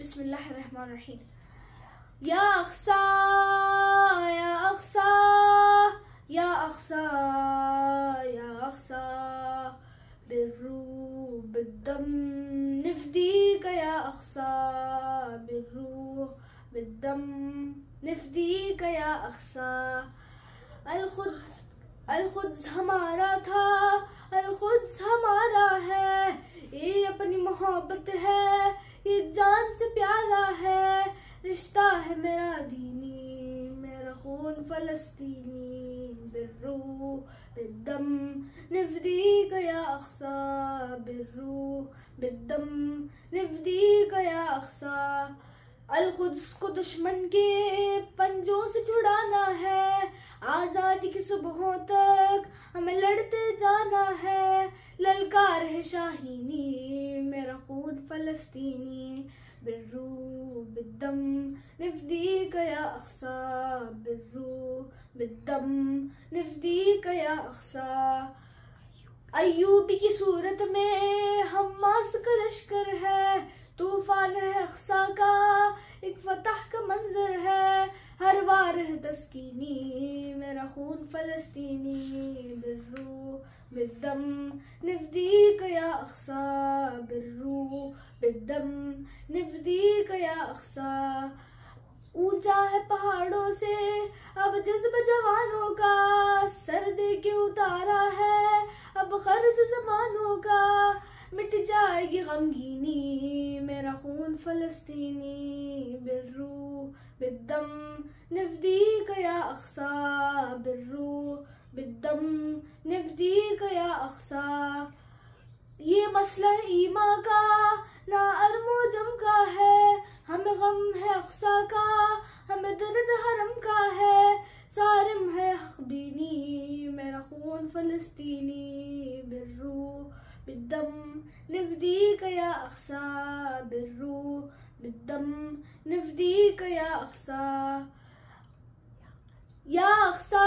बिस्मिल्लाहिर्रहमानिर्रहीम। या अक्सा या अक्सा या अक्सा या अक्सा बिर्रूह बिद्दम नफ़दीक या अक्सा बिर्रूह बिद्दम नफ़दीक या अक्सा। अल-कुद्स हमारा था, अल-कुद्स हमारा है, ये अपनी मोहब्बत है, ये जान से प्यारा है, रिश्ता है मेरा दीनी, मेरा खून फलस्तीनी। बिर्रूह बिद्दम नफ़दीक या अक्सा बिर्रूह बिद्दम नफ़दीक या अक्सा। अल-कुद्स को दुश्मन के पंजों से छुड़ाना है, आजादी की सुबहों तक हमें लड़ते जाना है। ललकार है शाहीनी, मेरा खून फलस्तीनी। बिर्रूह बिद्दम नफ़दीक या अक्सा बिर्रूह बिद्दम नफ़दीक या अक्सा। अय्यूबी की सूरत में हम्मास का लश्कर है, तूफान है अक्सा का एक फतह का मंजर है। हर वार है तस्कीनी, मेरा खून फलस्तीनी। बिर्रूह बिद्दम नफ़दीक या अक्सा बिर्रूह बिद्दम नफ़दीक या अक्सा। ऊंचा है पहाड़ों से अब जज्बा जवानों का, सर दे के उतारा है अब कर्ज ज़मानों का। मिट जाएगी गमगीनी, मेरा खून फलस्तीनी। बिर्रूह बिद्दम नफ़दीक या अक्सा बिर्रूह बिद्दम नफ़दीक या अक्सा। ये मसला ईमा का ना अरमो जम का है, हमें गम है अक्सा का, हमें दर्द हरम का है। सारिम है हक़बीनी, मेरा खून फलस्तीनी। बिर्रूह बिद्दम नफ़दीक या अक्सा बिर्रूह बिद्दम नफ़दीक या अक्सा। या अक्सा